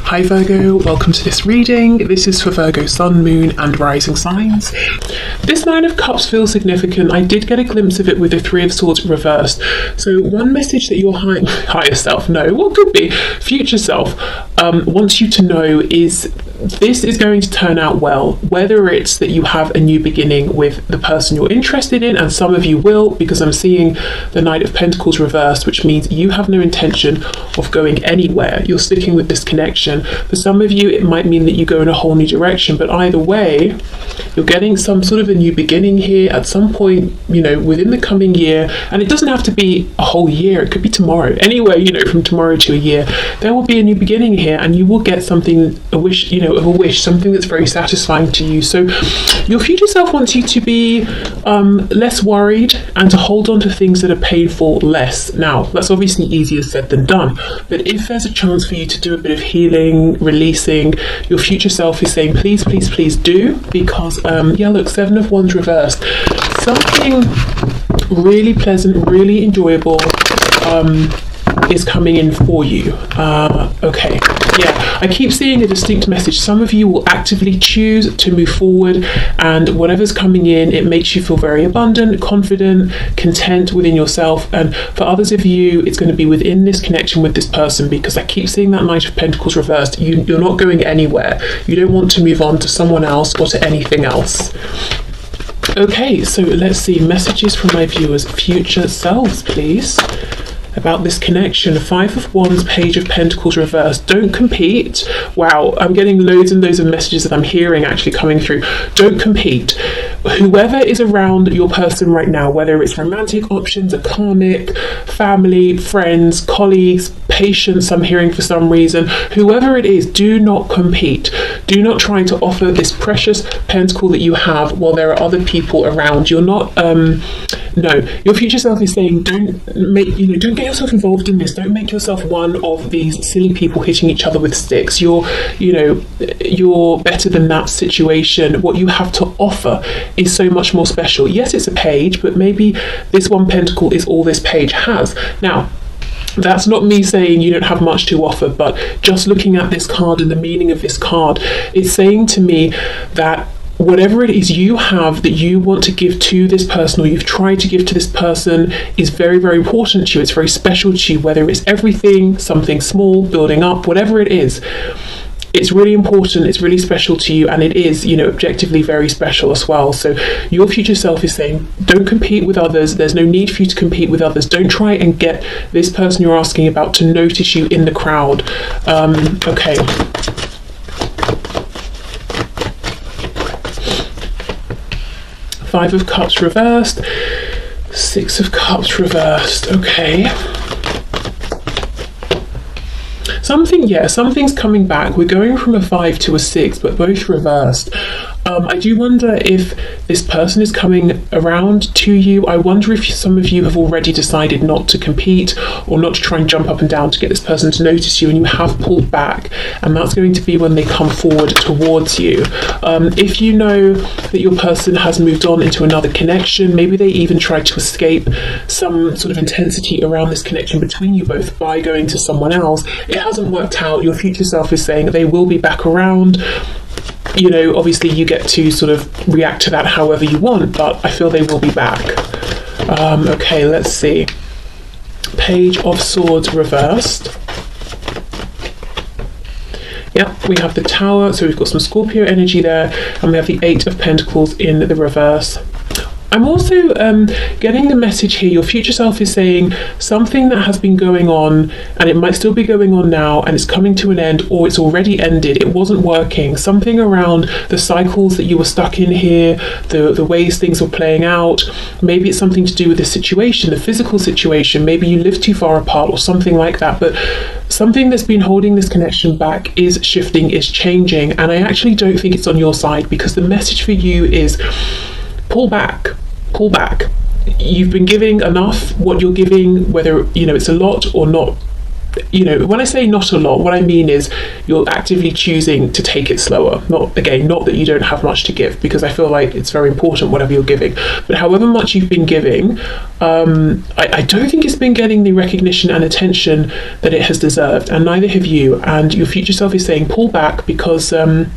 Hi Virgo, welcome to this reading. This is for Virgo Sun, Moon and Rising signs. This Nine of Cups feels significant. I did get a glimpse of it with the Three of Swords reversed. So one message that your higher self, no, what could be, future self, wants you to know is this is going to turn out well, whether it's that you have a new beginning with the person you're interested in, and some of you will, because I'm seeing the Knight of Pentacles reversed, which means you have no intention of going anywhere. You're sticking with this connection. For some of you, it might mean that you go in a whole new direction, but either way, you're getting some sort of a new beginning here at some point, you know, within the coming year. And it doesn't have to be a whole year, it could be tomorrow. Anyway, you know, from tomorrow to a year, there will be a new beginning here, and you will get something, a wish, you know, of a wish, something that's very satisfying to you. So your future self wants you to be less worried and to hold on to things that are painful less. Now, that's obviously easier said than done, but if there's a chance for you to do a bit of healing, releasing, your future self is saying please, please, please do, because yeah, look, Seven of Wands reversed, something really pleasant, really enjoyable is coming in for you. Okay, yeah, I keep seeing a distinct message. Some of you will actively choose to move forward, and whatever's coming in, it makes you feel very abundant, confident, content within yourself. And for others of you, it's going to be within this connection with this person, because I keep seeing that Knight of Pentacles reversed. You're not going anywhere. You don't want to move on to someone else or to anything else. Okay, so let's see messages from my viewers' future selves, please, about this connection. Five of Wands, Page of Pentacles reversed. Don't compete. Wow, I'm getting loads and loads of messages that I'm hearing actually coming through. Don't compete. Whoever is around your person right now, whether it's romantic options, a karmic, family, friends, colleagues, patients, I'm hearing for some reason, whoever it is, do not compete. Do not try to offer this precious pentacle that you have while there are other people around. You're not, no, your future self is saying don't get yourself involved in this. Don't make yourself one of these silly people hitting each other with sticks. You're better than that situation. What you have to offer is so much more special. Yes, it's a page, but maybe this one pentacle is all this page has. Now, that's not me saying you don't have much to offer, but just looking at this card and the meaning of this card, it's saying to me that whatever it is you have that you want to give to this person, or you've tried to give to this person, is very, very important to you. It's very special to you, whether it's everything, something small, building up, whatever it is. It's really important, it's really special to you, and it is, you know, objectively very special as well. So your future self is saying, don't compete with others. There's no need for you to compete with others. Don't try and get this person you're asking about to notice you in the crowd. Okay. Five of Cups reversed. Six of Cups reversed. Okay. Something's coming back. We're going from a 5 to a 6, but both reversed. I do wonder if this person is coming around to you. I wonder if some of you have already decided not to compete or not to try and jump up and down to get this person to notice you, and you have pulled back, and that's going to be when they come forward towards you. If you know that your person has moved on into another connection, maybe they even tried to escape some sort of intensity around this connection between you both by going to someone else, it hasn't worked out. Your future self is saying they will be back around. You know, obviously you get to sort of react to that however you want, but I feel they will be back. Okay, let's see. Page of Swords reversed. Yeah, we have the Tower, so we've got some Scorpio energy there, and we have the Eight of Pentacles in the reverse. I'm also getting the message here, your future self is saying something that has been going on, and it might still be going on now, and it's coming to an end, or it's already ended, it wasn't working. Something around the cycles that you were stuck in here, the ways things were playing out. Maybe it's something to do with the situation, the physical situation. Maybe you live too far apart or something like that, but something that's been holding this connection back is shifting, is changing, and I actually don't think it's on your side, because the message for you is pull back. You've been giving enough. What you're giving, whether you know it's a lot or not you know, when I say not a lot, what I mean is you're actively choosing to take it slower. Not that you don't have much to give, because I feel like it's very important whatever you're giving, but however much you've been giving, I don't think it's been getting the recognition and attention that it has deserved, and neither have you. And your future self is saying pull back, because A,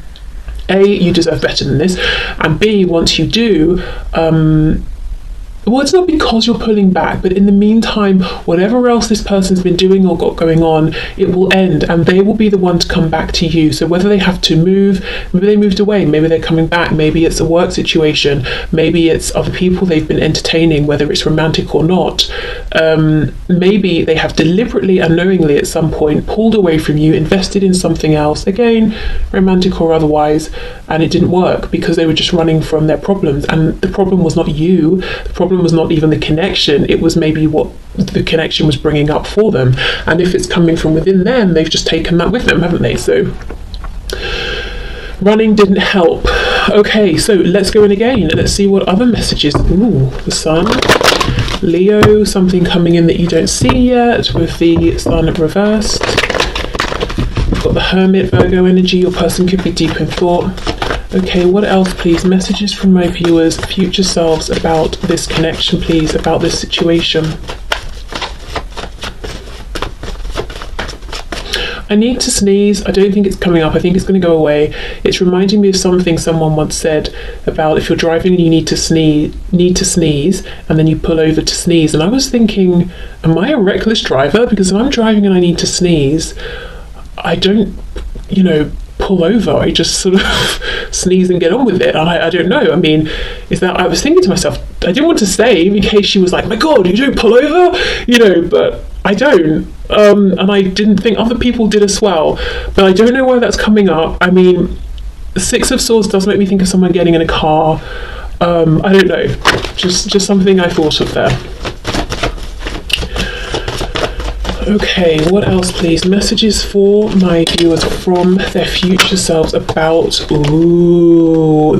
you deserve better than this, and B, once you do, well, it's not because you're pulling back, but in the meantime, whatever else this person's been doing or got going on, it will end, and they will be the one to come back to you. So whether they have to move, maybe they moved away, maybe they're coming back, maybe it's a work situation, maybe it's other people they've been entertaining, whether it's romantic or not, maybe they have deliberately and knowingly at some point pulled away from you, invested in something else, again, romantic or otherwise, and it didn't work because they were just running from their problems. And the problem was not you, the problem was not even the connection, it was maybe what the connection was bringing up for them. And if it's coming from within them, they've just taken that with them, haven't they? So running didn't help. Okay, so let's go in again and let's see what other messages. Ooh, the sun, Leo, something coming in that you don't see yet with the sun reversed. We've got the Hermit, Virgo energy, your person could be deep in thought. Okay, what else, please? Messages from my viewers, future selves, about this connection, please, about this situation. I need to sneeze. I don't think it's coming up. I think it's going to go away. It's reminding me of something someone once said about if you're driving and you need to sneeze, and then you pull over to sneeze. And I was thinking, am I a reckless driver? Because if I'm driving and I need to sneeze, I don't, you know, pull over. I just sort of sneeze and get on with it. And I don't know. I mean, is that, I was thinking to myself, I didn't want to say in case she was like, my God, you don't pull over, you know, but I don't. And I didn't think other people did as well. But I don't know why that's coming up. I mean, the Six of Swords does make me think of someone getting in a car. I don't know. Just something I thought of there. Okay, what else, please? Messages for my viewers from their future selves about,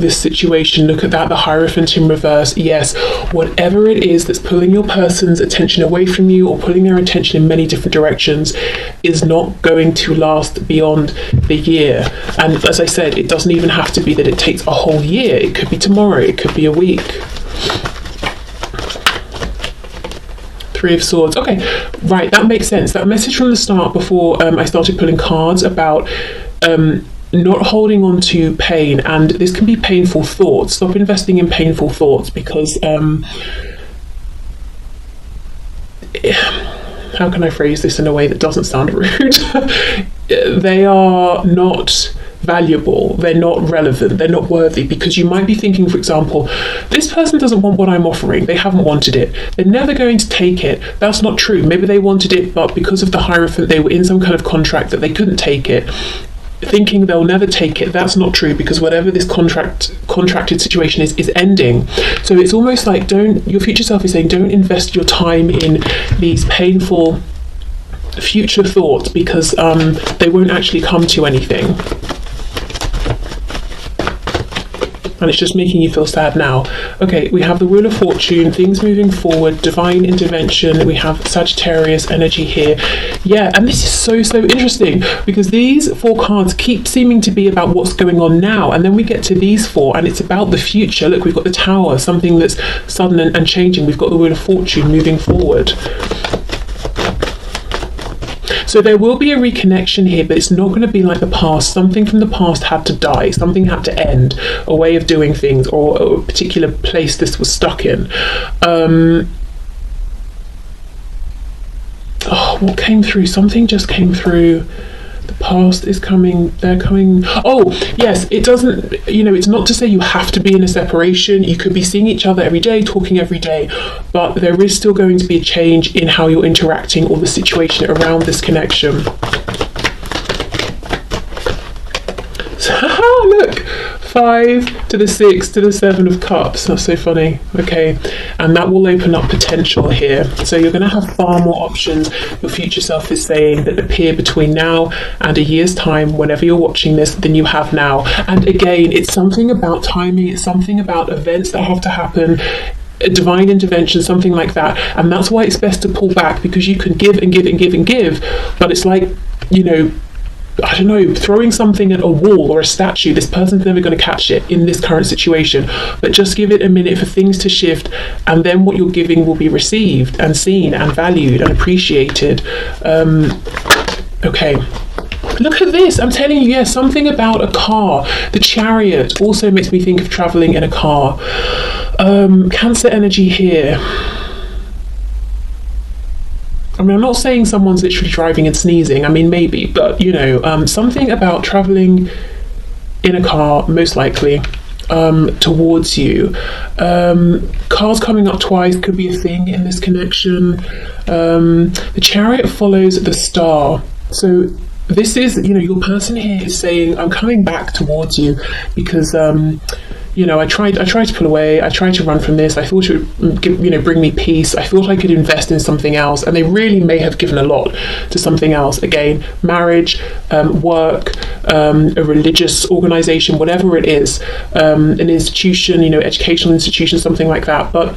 this situation. Look at that, the Hierophant in reverse. Yes, whatever it is that's pulling your person's attention away from you or pulling their attention in many different directions is not going to last beyond the year. And as I said, it doesn't even have to be that it takes a whole year. It could be tomorrow, it could be a week. Three of Swords. Okay, right, that makes sense. That message from the start before I started pulling cards about not holding on to pain, and this can be painful thoughts. Stop investing in painful thoughts, because how can I phrase this in a way that doesn't sound rude? They are not valuable, they're not relevant, they're not worthy, because you might be thinking, for example, this person doesn't want what I'm offering, they haven't wanted it, they're never going to take it. That's not true. Maybe they wanted it, but because of the Hierophant they were in some kind of contract that they couldn't take it, thinking they'll never take it. That's not true, because whatever this contracted situation is ending. So it's almost like, your future self is saying, don't invest your time in these painful future thoughts, because they won't actually come to anything. And it's just making you feel sad now. Okay, we have the Wheel of Fortune, things moving forward, divine intervention. We have Sagittarius energy here. Yeah, and this is so interesting, because these four cards keep seeming to be about what's going on now, and then we get to these four and it's about the future. Look, we've got the Tower, something that's sudden and changing. We've got the Wheel of Fortune moving forward. So there will be a reconnection here, but it's not going to be like the past. Something from the past had to die, something had to end, a way of doing things, or a particular place this was stuck in. What came through? Something just came through. The past is coming, they're coming. Oh, yes, it doesn't, it's not to say you have to be in a separation. You could be seeing each other every day, talking every day, but there is still going to be a change in how you're interacting or the situation around this connection. Look, 5 to the 6 to the 7 of Cups. That's so funny. Okay, and that will open up potential here. So you're going to have far more options. Your future self is saying that appear between now and a year's time, whenever you're watching this, than you have now. And again, it's something about timing. It's something about events that have to happen. a divine intervention, something like that. And that's why it's best to pull back, because you can give and give and give and give, but it's like, you know, I don't know, throwing something at a wall or a statue. This person's never going to catch it in this current situation, but just give it a minute for things to shift, and then what you're giving will be received and seen and valued and appreciated. Okay. Look at this. I'm telling you, yes, something about a car. The Chariot also makes me think of traveling in a car. Cancer energy here. I mean, I'm not saying someone's literally driving and sneezing. I mean, maybe, but, you know, something about traveling in a car, most likely, towards you. Cars coming up twice could be a thing in this connection. The Chariot follows the star. So this is, you know, your person here is saying, I'm coming back towards you because, you know, I tried to pull away. I tried to run from this. I thought it would, you know, bring me peace. I thought I could invest in something else, and they really may have given a lot to something else. Again, marriage, work, a religious organization, whatever it is, an institution, you know, educational institution, something like that. But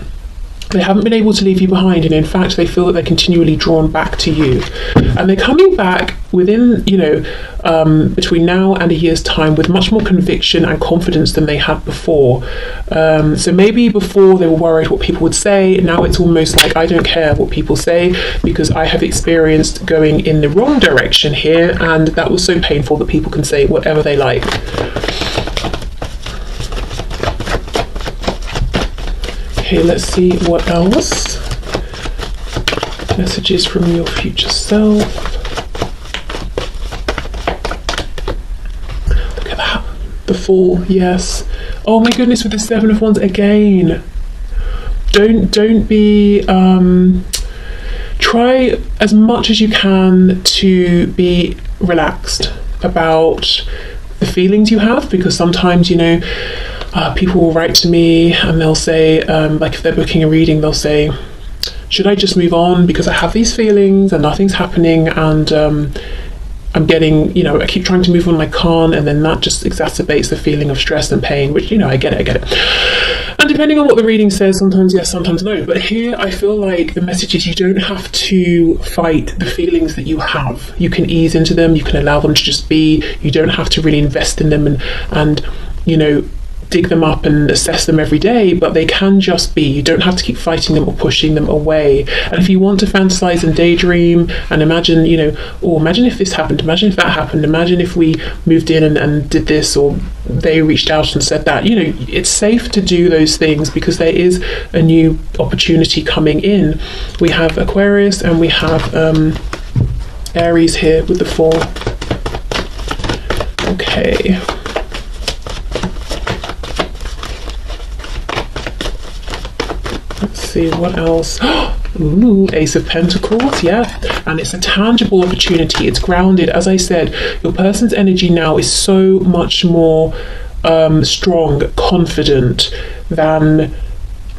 they haven't been able to leave you behind, and in fact they feel that they're continually drawn back to you, and they're coming back within, you know, between now and a year's time with much more conviction and confidence than they had before. So maybe before they were worried what people would say. Now it's almost like, I don't care what people say, because I have experienced going in the wrong direction here, and that was so painful that people can say whatever they like. Okay, let's see what else. Messages from your future self. Look at that. The Fool, yes. Oh my goodness, with the Seven of Wands again. Don't be, try as much as you can to be relaxed about the feelings you have, because sometimes, you know, people will write to me and they'll say, like if they're booking a reading, they'll say, should I just move on because I have these feelings and nothing's happening, and I'm getting, you know, I keep trying to move on and I can't, and then that just exacerbates the feeling of stress and pain, which, you know, I get it. And depending on what the reading says, sometimes yes, sometimes no. But here I feel like the message is, you don't have to fight the feelings that you have. You can ease into them, you can allow them to just be. You don't have to really invest in them and you know, dig them up and assess them every day, but they can just be. You don't have to keep fighting them or pushing them away. And if you want to fantasize and daydream and imagine, you know, oh, imagine if this happened, imagine if that happened, imagine if we moved in and did this, or they reached out and said that, you know, it's safe to do those things because there is a new opportunity coming in. We have Aquarius and we have Aries here with the Four. Okay. Let's see what else. Ooh, Ace of Pentacles, yeah. And it's a tangible opportunity. It's grounded. As I said, your person's energy now is so much more strong, confident than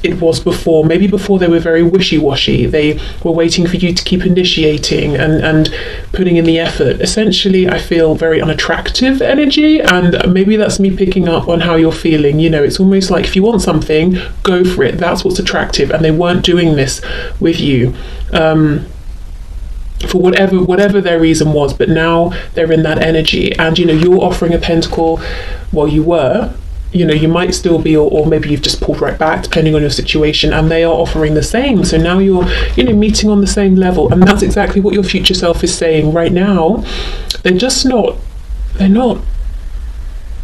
it was before. Maybe before they were very wishy-washy. They were waiting for you to keep initiating and putting in the effort. Essentially, I feel very unattractive energy, and maybe that's me picking up on how you're feeling. You know, it's almost like if you want something, go for it. That's what's attractive, and they weren't doing this with you. For whatever their reason was, but now they're in that energy, and you know, you're offering a pentacle. Well, you were, you know, you might still be, or maybe you've just pulled right back depending on your situation, and they are offering the same. So now you're, you know, meeting on the same level, and that's exactly what your future self is saying right now. They're not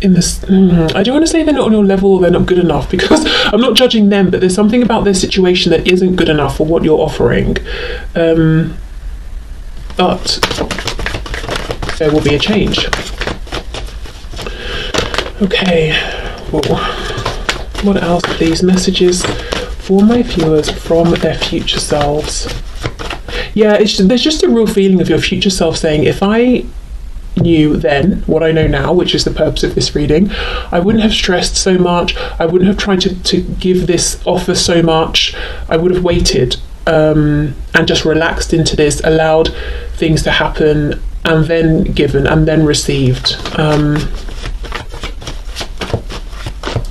in this, I don't want to say they're not on your level or they're not good enough, because I'm not judging them, but there's something about their situation that isn't good enough for what you're offering. But there will be a change. Okay. What else are these messages for my viewers from their future selves? Yeah, there's just a real feeling of your future self saying, if I knew then what I know now, which is the purpose of this reading, I wouldn't have stressed so much. I wouldn't have tried to give this offer so much. I would have waited and just relaxed into this, allowed things to happen, and then given and then received.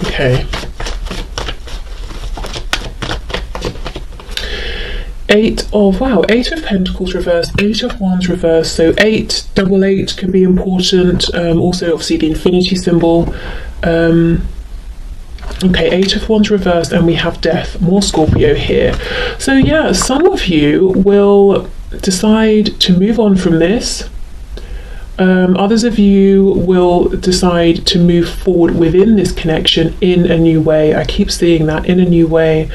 Okay. Eight of Pentacles reversed, Eight of Wands reversed. So 888 can be important. Also, obviously, the infinity symbol. Okay, Eight of Wands reversed, and we have Death. More Scorpio here. So yeah, some of you will decide to move on from this. Others of you will decide to move forward within this connection in a new way. I keep seeing that, in a new way.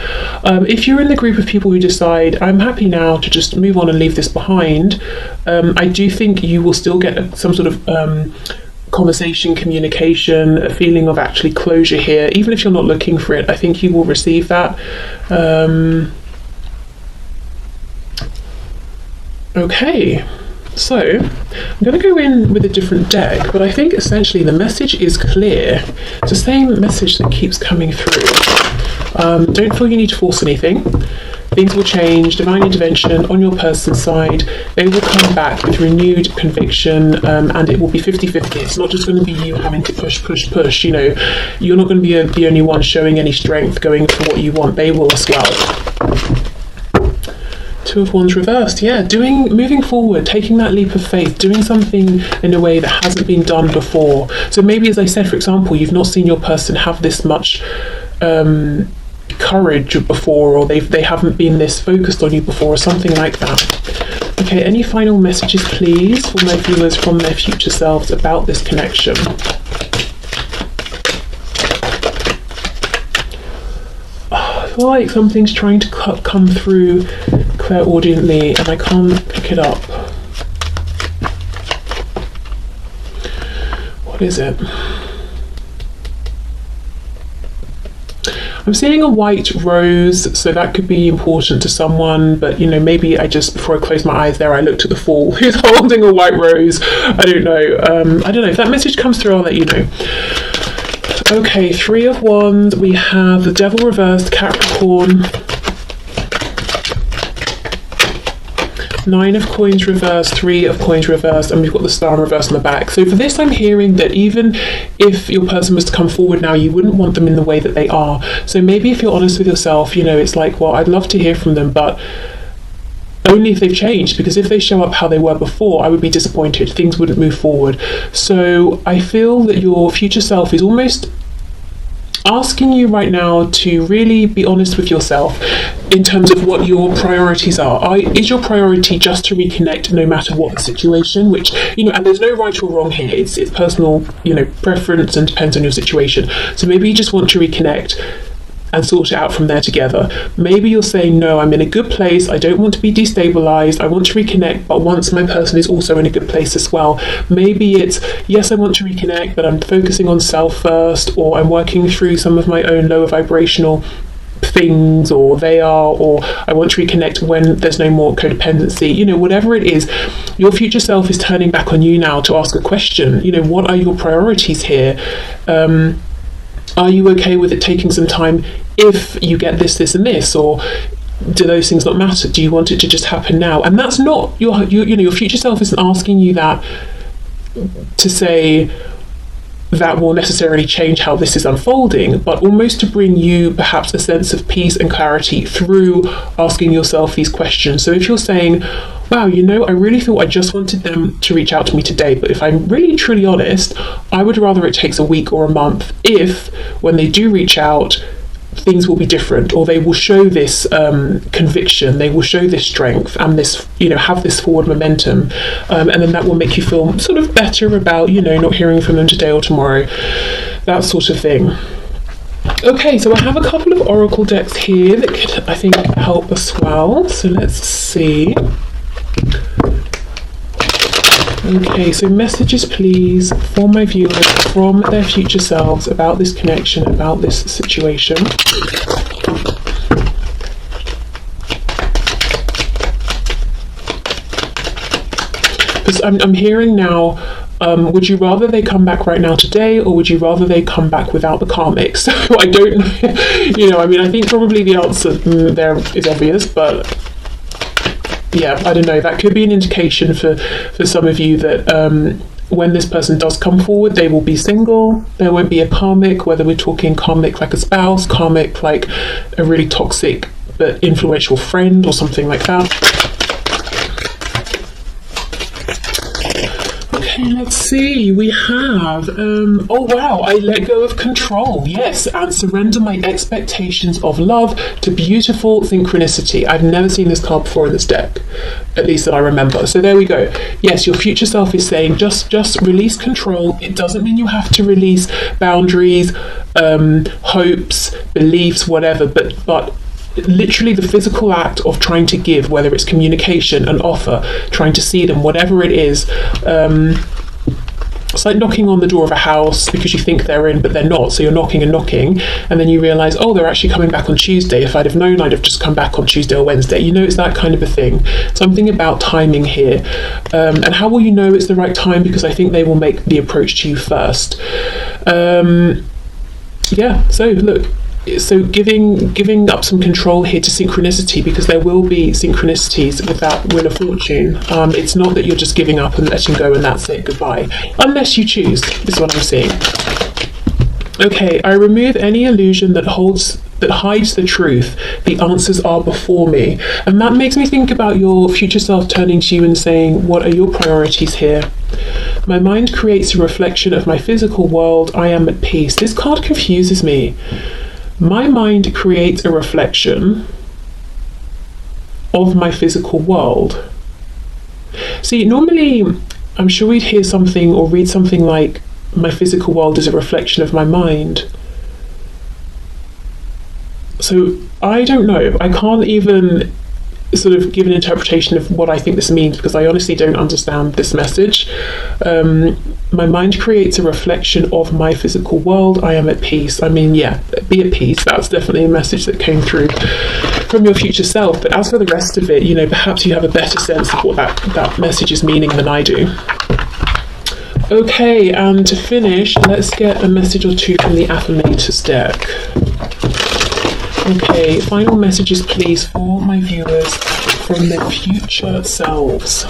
If you're in the group of people who decide, I'm happy now to just move on and leave this behind, I do think you will still get some sort of conversation, communication, a feeling of actually closure here. Even if you're not looking for it, I think you will receive that. Okay. So, I'm going to go in with a different deck, but I think essentially the message is clear. It's the same message that keeps coming through. Don't feel you need to force anything. Things will change, divine intervention on your person's side. They will come back with renewed conviction, and it will be 50-50. It's not just going to be you having to push. You know, you're not going to be the only one showing any strength, going for what you want. They will as well. Two of Wands reversed, yeah, moving forward, taking that leap of faith, doing something in a way that hasn't been done before. So maybe, as I said, for example, you've not seen your person have this much courage before, or they haven't been this focused on you before, or something like that. Okay, any final messages, please, for my viewers from their future selves about this connection? I feel like something's trying to come through clairaudiently, and I can't pick it up. What is it? I'm seeing a white rose, so that could be important to someone, but you know, maybe before I closed my eyes there, I looked at the Fool who's holding a white rose. I don't know. I don't know. If that message comes through, I'll let you know. Okay, Three of Wands, we have the Devil reversed, Capricorn. Nine of Coins reversed, Three of Coins reversed, and we've got the Star reversed on the back. So for this, I'm hearing that even if your person was to come forward now, you wouldn't want them in the way that they are. So maybe if you're honest with yourself, you know, it's like, well, I'd love to hear from them, but only if they've changed, because if they show up how they were before, I would be disappointed. Things wouldn't move forward. So I feel that your future self is almost asking you right now to really be honest with yourself in terms of what your priorities are. Is your priority just to reconnect no matter what the situation, which, you know, and there's no right or wrong here, it's personal, you know, preference, and depends on your situation. So maybe you just want to reconnect and sort it out from there together. Maybe you're saying, no, I'm in a good place, I don't want to be destabilized, I want to reconnect, but once my person is also in a good place as well. Maybe it's, yes, I want to reconnect, but I'm focusing on self first, or I'm working through some of my own lower vibrational things, or I want to reconnect when there's no more codependency. You know, whatever it is, your future self is turning back on you now to ask a question. You know, what are your priorities here? Are you okay with it taking some time if you get this, this, and this? Or do those things not matter? Do you want it to just happen now? And that's not your future self isn't asking you that to say that will necessarily change how this is unfolding, but almost to bring you perhaps a sense of peace and clarity through asking yourself these questions. So if you're saying, wow, you know, I really thought I just wanted them to reach out to me today, but if I'm really truly honest, I would rather it takes a week or a month if, when they do reach out, things will be different, or they will show this conviction, they will show this strength, and this, you know, have this forward momentum, and then that will make you feel sort of better about, you know, not hearing from them today or tomorrow, that sort of thing. Okay, so I have a couple of oracle decks here that could, I think, help us well. So let's see. Okay, so messages please for my viewers from their future selves about this connection, about this situation. Because I'm hearing now, would you rather they come back right now today, or would you rather they come back without the karmic? So I don't know, you know, I mean, I think probably the answer there is obvious, but yeah, I don't know, that could be an indication for some of you that when this person does come forward, they will be single, there won't be a karmic, whether we're talking karmic like a spouse, karmic like a really toxic but influential friend or something like that. Okay, let's see. We have, oh wow, I let go of control. Yes, and surrender my expectations of love to beautiful synchronicity. I've never seen this card before in this deck, at least that I remember. So there we go. Yes, your future self is saying just release control. It doesn't mean you have to release boundaries, hopes, beliefs, whatever, but literally the physical act of trying to give, whether it's communication, an offer, trying to see them, whatever it is. It's like knocking on the door of a house because you think they're in but they're not, so you're knocking and knocking, and then you realise, oh, they're actually coming back on Tuesday. If I'd have known, I'd have just come back on Tuesday or Wednesday. You know, it's that kind of a thing. Something about timing here. And how will you know it's the right time? Because I think they will make the approach to you first. Yeah, so look, so giving up some control here to synchronicity, because there will be synchronicities with that Wheel of Fortune. It's not that you're just giving up and letting go and that's it, goodbye, unless you choose. This is what I'm seeing. Okay, I remove any illusion that hides the truth. The answers are before me. And that makes me think about your future self turning to you and saying, what are your priorities here? My mind creates a reflection of my physical world. I am at peace. This card confuses me. My mind creates a reflection of my physical world. See, normally I'm sure we'd hear something or read something like, my physical world is a reflection of my mind. So I don't know. I can't even sort of give an interpretation of what I think this means, because I honestly don't understand this message. My mind creates a reflection of my physical world. I am at peace. I mean, yeah, be at peace. That's definitely a message that came through from your future self. But as for the rest of it, you know, perhaps you have a better sense of what that message is meaning than I do. Okay, and to finish, let's get a message or two from the Affirmators deck. Okay, final messages please for my viewers from their future selves.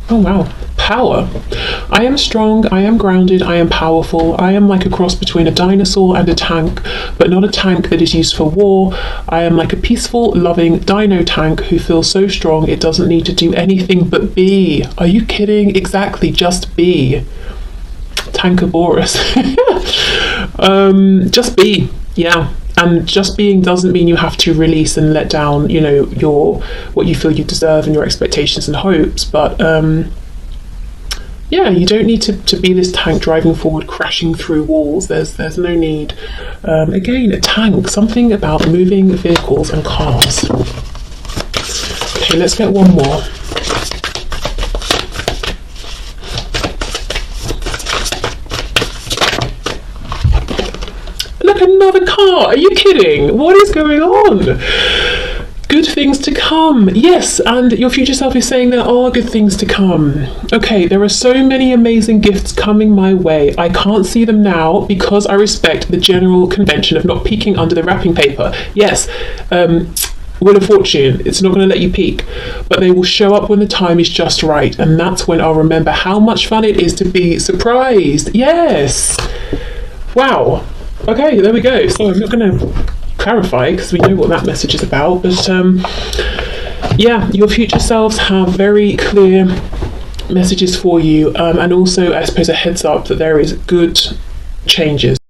Oh wow, power. I am strong, I am grounded, I am powerful. I am like a cross between a dinosaur and a tank, but not a tank that is used for war. I am like a peaceful, loving dino tank who feels so strong it doesn't need to do anything but be. Are you kidding? Exactly, just be. Tankasaurus. Just be, yeah. And just being doesn't mean you have to release and let down, you know, what you feel you deserve and your expectations and hopes, but yeah, you don't need to be this tank driving forward, crashing through walls. There's no need. Again, a tank, something about moving vehicles and cars. Okay, let's get one more. Look, another car. Are you kidding? What is going on? Good things to come. Yes, and your future self is saying there are good things to come. Okay, there are so many amazing gifts coming my way. I can't see them now because I respect the general convention of not peeking under the wrapping paper. Yes, Wheel of Fortune, it's not going to let you peek, but they will show up when the time is just right, and that's when I'll remember how much fun it is to be surprised. Yes. Wow. Okay, there we go. So I'm not going to clarify because we know what that message is about, but yeah, your future selves have very clear messages for you, and also I suppose a heads up that there is good changes.